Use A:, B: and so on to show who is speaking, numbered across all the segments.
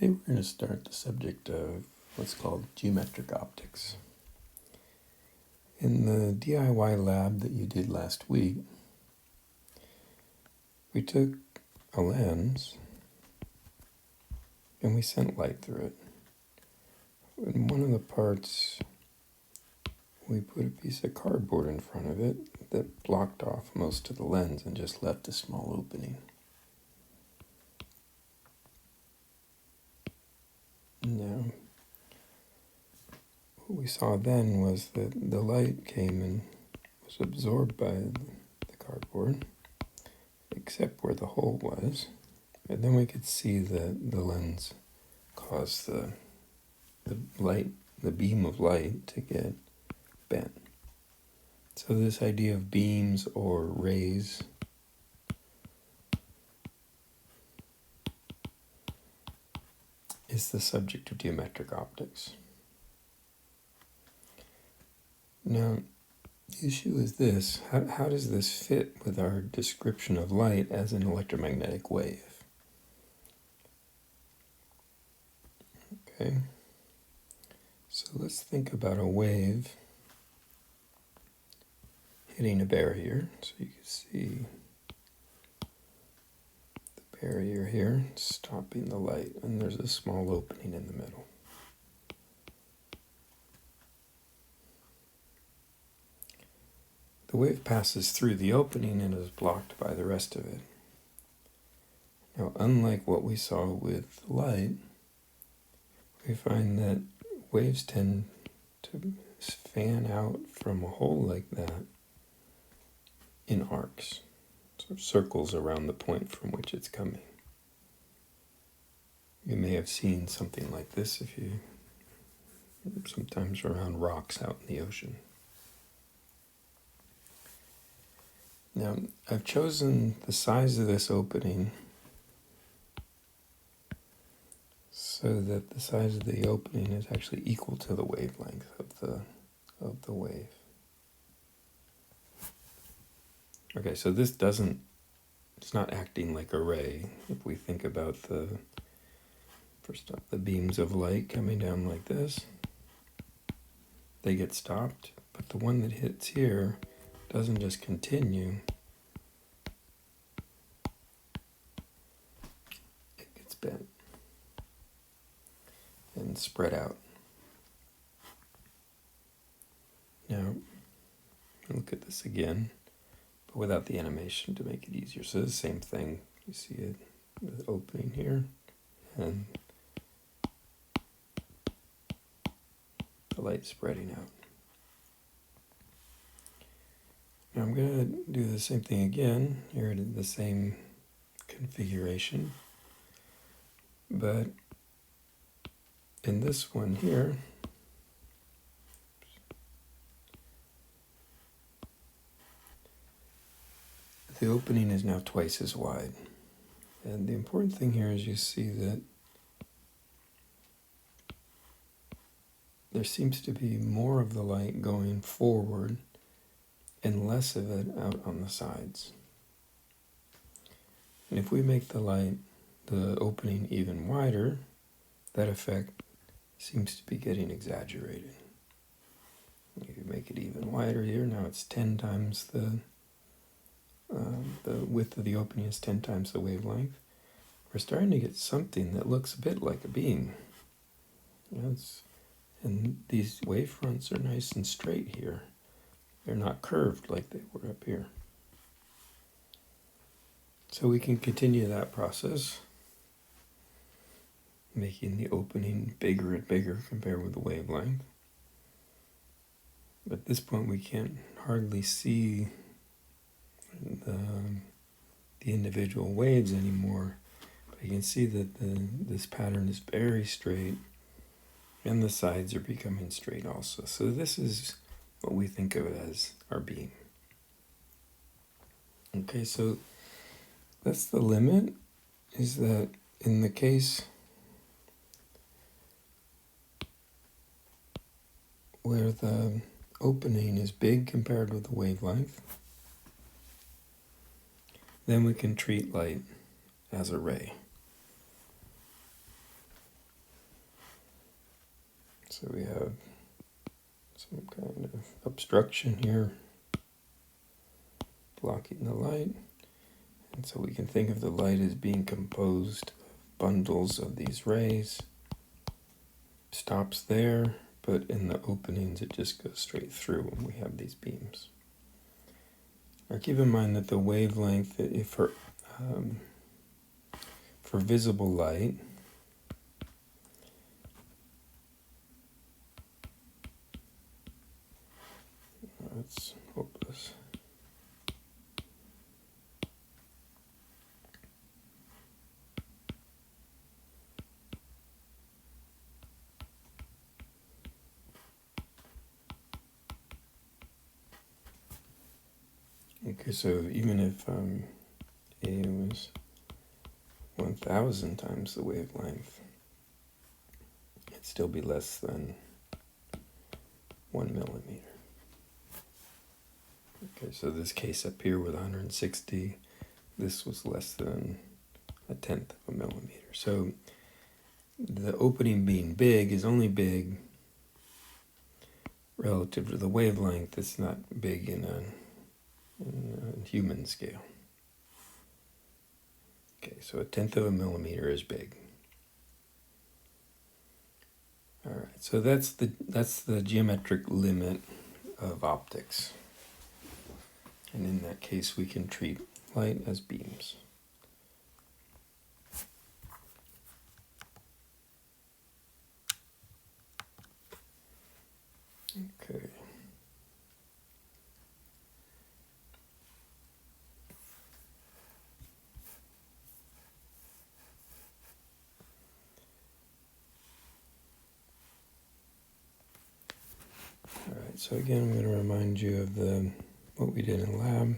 A: Today we're going to start the subject of what's called geometric optics. In the DIY lab that you did last week, we took a lens and we sent light through it. In one of the parts, we put a piece of cardboard in front of it that blocked off most of the lens and just left a small opening. Now, what we saw then was that the light came and was absorbed by the cardboard, except where the hole was. And then we could see that the lens caused the beam of light to get bent. So this idea of beams or rays is the subject of geometric optics. Now, the issue is this: how does this fit with our description of light as an electromagnetic wave? Okay, so let's think about a wave hitting a barrier. So you can see the barrier here stopping the light, and there's a small opening in the middle. The wave passes through the opening and is blocked by the rest of it. Now, unlike what we saw with light, we find that waves tend to fan out from a hole like that in arcs, sort of circles around the point from which it's coming. You may have seen something like this if you sometimes around rocks out in the ocean. Now, I've chosen the size of this opening so that the size of the opening is actually equal to the wavelength of the wave. Okay, so it's not acting like a ray. If we think about first off, the beams of light coming down like this, they get stopped, but the one that hits here doesn't just continue, it gets bent and spread out. Now, look at this again, but without the animation to make it easier. So the same thing, you see it, the opening here, and the light spreading out. Now I'm going to do the same thing again, here at the same configuration, but in this one here, the opening is now twice as wide. And the important thing here is you see that there seems to be more of the light going forward and less of it out on the sides. And if we make the opening even wider, that effect seems to be getting exaggerated. If you make it even wider here, now it's 10 times the width of the opening is 10 times the wavelength. We're starting to get something that looks a bit like a beam. And these wavefronts are nice and straight here. They're not curved like they were up here. So we can continue that process, making the opening bigger and bigger compared with the wavelength. But at this point we can't hardly see the individual waves anymore. But you can see that this pattern is very straight, and the sides are becoming straight also. So this is what we think of as our beam. Okay, so that's the limit, is that in the case where the opening is big compared with the wavelength, then we can treat light as a ray. So we have some kind of obstruction here blocking the light. And so we can think of the light as being composed of bundles of these rays. Stops there, but in the openings it just goes straight through when we have these beams. Now keep in mind that the wavelength, if for visible light, it's hopeless. Okay, so even if A was 1,000 times the wavelength, it'd still be less than 1 millimeter. Okay, so this case up here with 160, this was less than 1/10 of a millimeter. So the opening being big is only big relative to the wavelength. It's not big in a human scale. Okay, so 1/10 of a millimeter is big. All right, so that's the geometric limit of optics. And in that case, we can treat light as beams. Okay. All right, so again, I'm going to remind you of what we did in lab.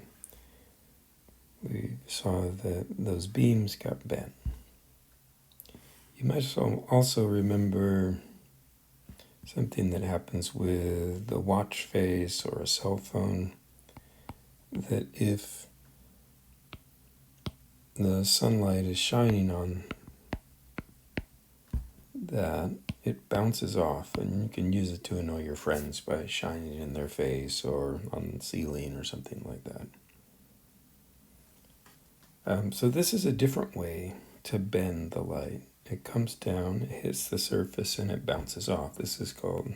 A: We saw that those beams got bent. You might also remember something that happens with the watch face or a cell phone, that if the sunlight is shining on that, it bounces off, and you can use it to annoy your friends by shining in their face or on the ceiling or something like that. So this is a different way to bend the light. It comes down, it hits the surface, and it bounces off. This is called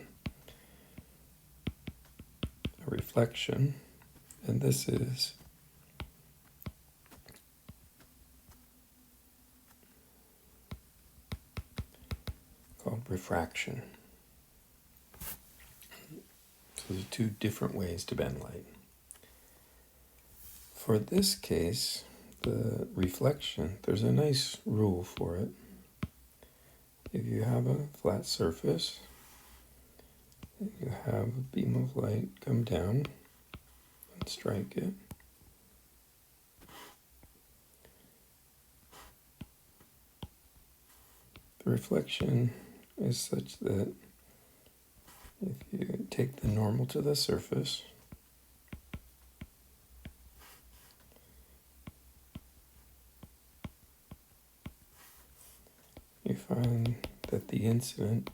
A: a reflection, and this is called refraction. So there's two different ways to bend light. For this case, the reflection, there's a nice rule for it. If you have a flat surface, you have a beam of light come down and strike it. The reflection is such that if you take the normal to the surface, you find that the incident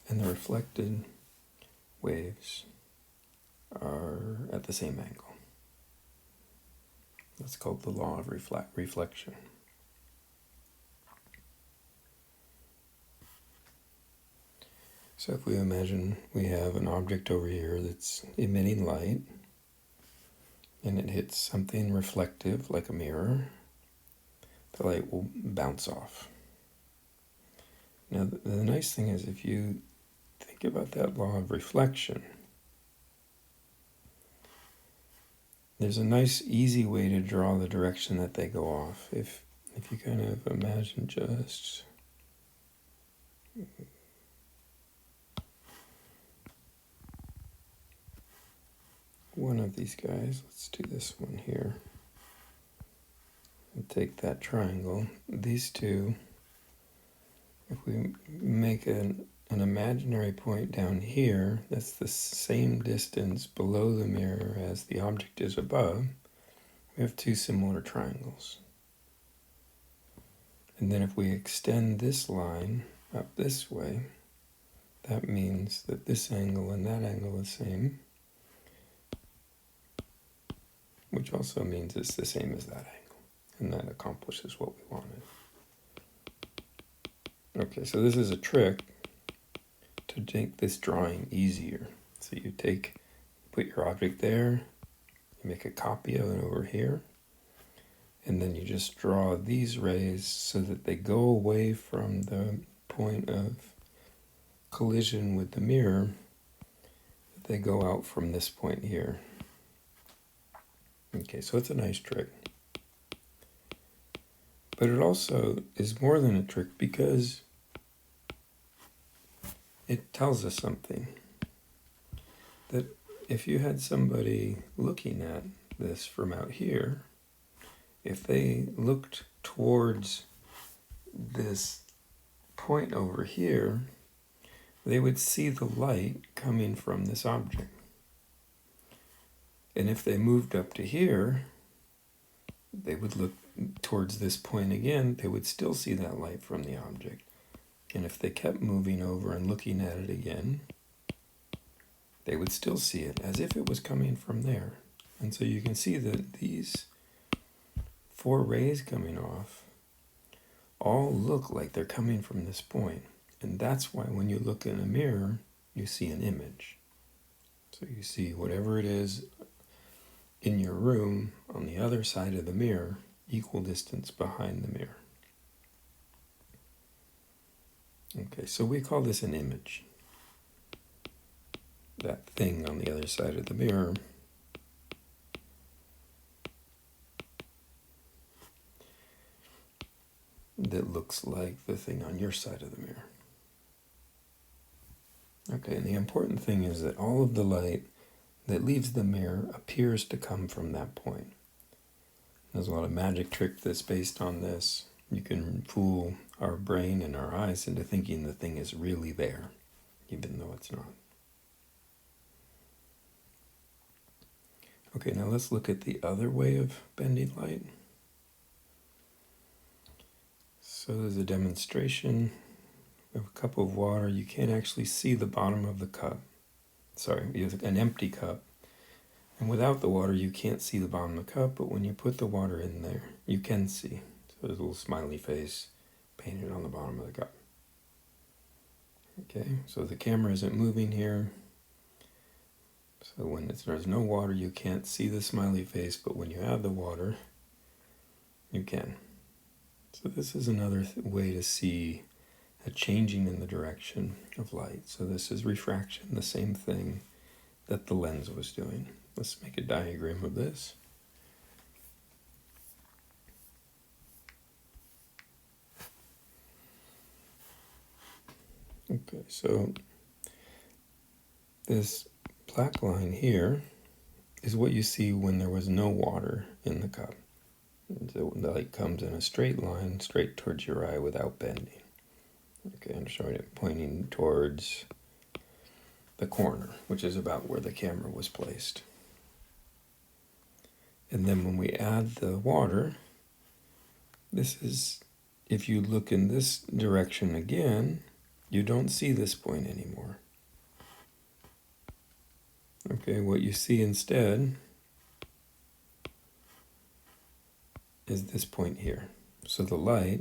A: and the reflected waves are at the same angle. That's called the law of reflection. So if we imagine we have an object over here that's emitting light, and it hits something reflective like a mirror, the light will bounce off. Now the nice thing is, if you think about that law of reflection, there's a nice easy way to draw the direction that they go off. If you kind of imagine just one of these guys, let's do this one here, and take that triangle. These two, if we make an imaginary point down here that's the same distance below the mirror as the object is above, we have two similar triangles. And then if we extend this line up this way, that means that this angle and that angle are the same, which also means it's the same as that angle, and that accomplishes what we wanted. Okay, so this is a trick to make this drawing easier. So you put your object there, you make a copy of it over here, and then you just draw these rays so that they go away from the point of collision with the mirror. They go out from this point here. Okay, so it's a nice trick. But it also is more than a trick because it tells us something. That if you had somebody looking at this from out here, if they looked towards this point over here, they would see the light coming from this object. And if they moved up to here, they would look towards this point again, they would still see that light from the object. And if they kept moving over and looking at it again, they would still see it as if it was coming from there. And so you can see that these 4 rays coming off all look like they're coming from this point. And that's why when you look in a mirror, you see an image. So you see whatever it is in your room on the other side of the mirror, equal distance behind the mirror. Okay, so we call this an image. That thing on the other side of the mirror that looks like the thing on your side of the mirror. Okay, and the important thing is that all of the light that leaves the mirror appears to come from that point. There's a lot of magic trick that's based on this. You can fool our brain and our eyes into thinking the thing is really there, even though it's not. Okay, now let's look at the other way of bending light. So there's a demonstration. We have a cup of water. You can't actually see the bottom of the cup. Sorry, you have an empty cup. And without the water, you can't see the bottom of the cup, but when you put the water in there, you can see. So there's a little smiley face painted on the bottom of the cup. Okay, so the camera isn't moving here. So when there's no water, you can't see the smiley face, but when you have the water, you can. So this is another way to see a changing in the direction of light. So this is refraction, the same thing that the lens was doing. Let's make a diagram of this. Okay, so this black line here is what you see when there was no water in the cup. So the light comes in a straight line straight towards your eye without bending. Okay, I'm showing it pointing towards the corner, which is about where the camera was placed. And then when we add the water, this is, if you look in this direction again, you don't see this point anymore. Okay, what you see instead is this point here. So the light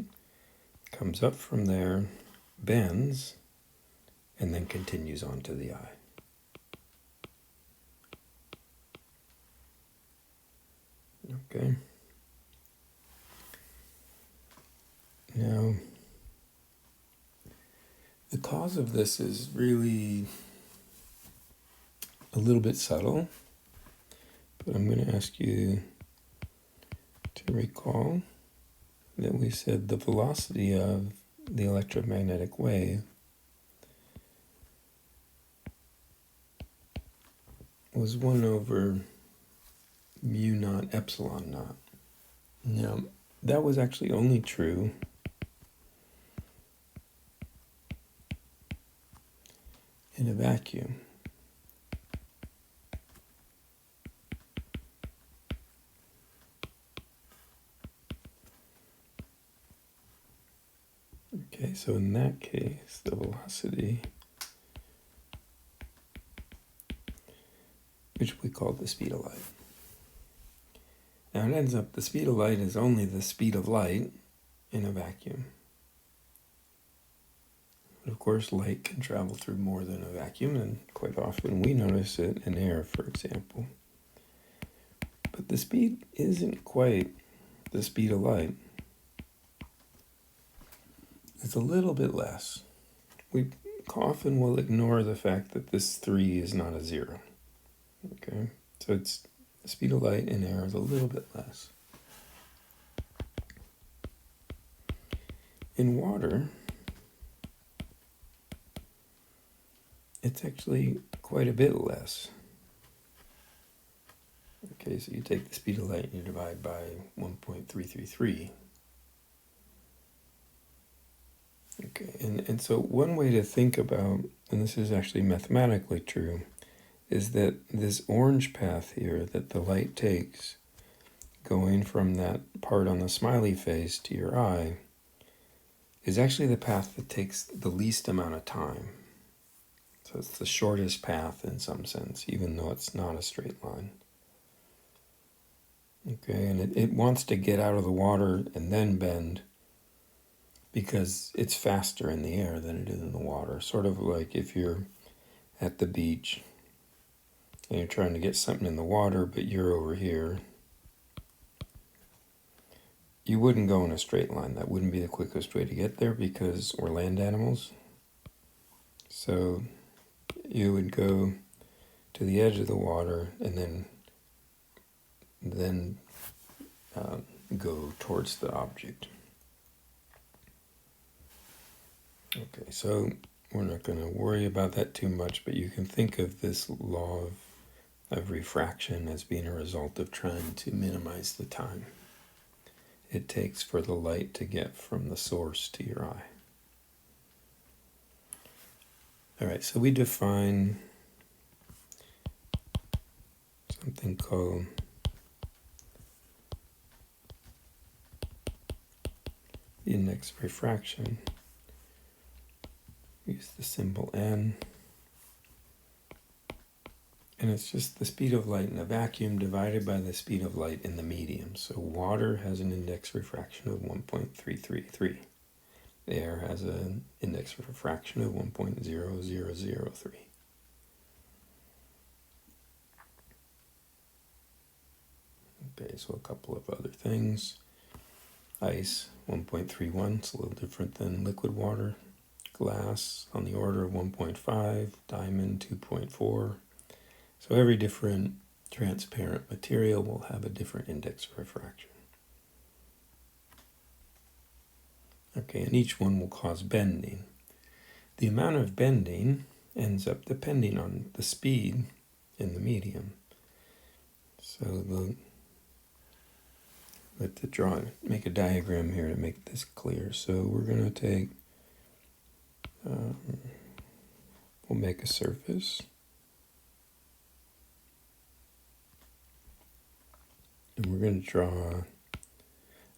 A: comes up from there, bends, and then continues on to the eye. Okay. Now, the cause of this is really a little bit subtle, but I'm going to ask you to recall that we said the velocity of the electromagnetic wave was 1 over mu naught epsilon naught. Now, that was actually only true in a vacuum. Okay, so in that case, the velocity which we call the speed of light. Now it ends up the speed of light is only the speed of light in a vacuum. But of course, light can travel through more than a vacuum, and quite often we notice it in air, for example. But the speed isn't quite the speed of light. It's a little bit less. We often will ignore the fact that this 3 is not a 0. Okay, so it's the speed of light in air is a little bit less. In water, it's actually quite a bit less. Okay, so you take the speed of light and you divide by 1.333. Okay, and so one way to think about, and this is actually mathematically true, is that this orange path here that the light takes, going from that part on the smiley face to your eye, is actually the path that takes the least amount of time. So it's the shortest path in some sense, even though it's not a straight line. Okay, and it wants to get out of the water and then bend because it's faster in the air than it is in the water. Sort of like if you're at the beach and you're trying to get something in the water, but you're over here, you wouldn't go in a straight line. That wouldn't be the quickest way to get there because we're land animals. So you would go to the edge of the water and then go towards the object. Okay, so we're not going to worry about that too much, but you can think of this law of refraction as being a result of trying to minimize the time it takes for the light to get from the source to your eye. All right, so we define something called the index of refraction. Use the symbol n. And it's just the speed of light in a vacuum divided by the speed of light in the medium. So water has an index refraction of 1.333. Air has an index refraction of 1.0003. Okay, so a couple of other things. Ice, 1.31, it's a little different than liquid water. Glass, on the order of 1.5, diamond, 2.4. So every different transparent material will have a different index of refraction. Okay, and each one will cause bending. The amount of bending ends up depending on the speed in the medium. So let's make a diagram here to make this clear. So we're going to take, we'll make a surface. And we're going to draw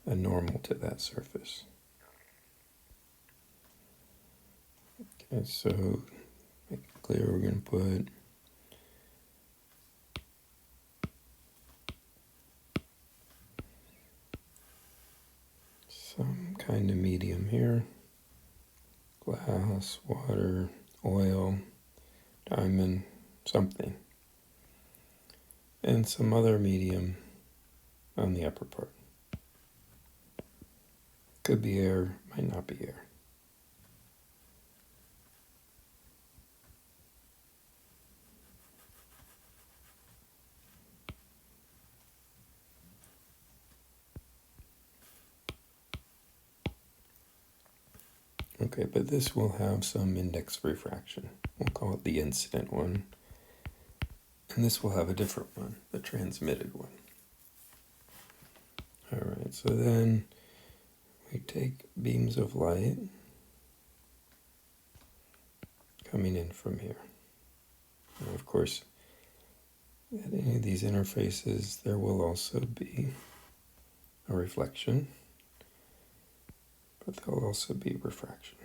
A: a normal to that surface. Okay, so make it clear we're going to put some kind of medium here. Glass, water, oil, diamond, something. And some other medium on the upper part. Could be air, might not be air. Okay, but this will have some index of refraction. We'll call it the incident one. And this will have a different one, the transmitted one. All right, so then we take beams of light coming in from here. And of course, at any of these interfaces, there will also be a reflection, but there'll also be refraction.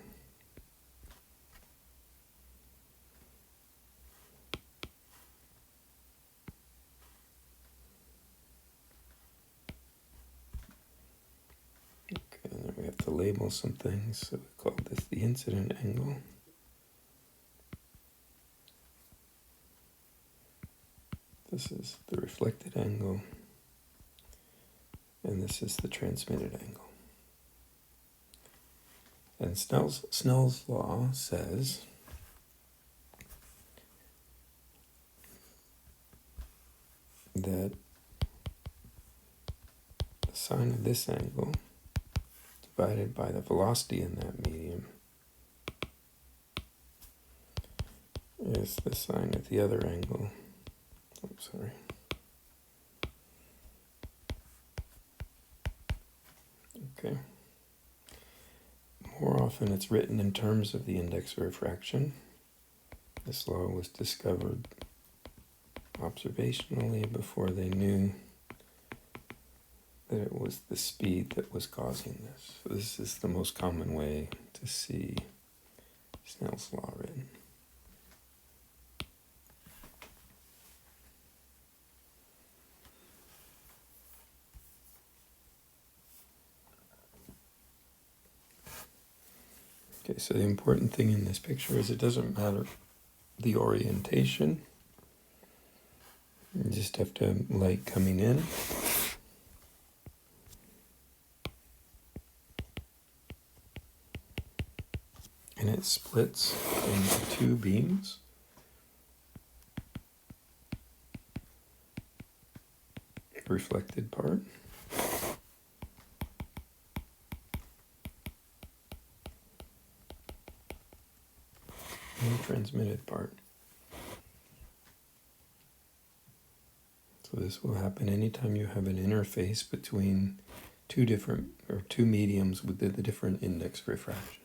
A: to label some things, so we call this the incident angle. This is the reflected angle, and this is the transmitted angle. And Snell's law says that the sine of this angle divided by the velocity in that medium is the sine of the other angle. Oh, sorry. Okay. More often it's written in terms of the index of refraction. This law was discovered observationally before they knew that it was the speed that was causing this. So this is the most common way to see Snell's law written. Okay, so the important thing in this picture is it doesn't matter the orientation. You just have to have light coming in. And it splits into two beams. Reflected part. And the transmitted part. So this will happen anytime you have an interface between two mediums with the different index refraction.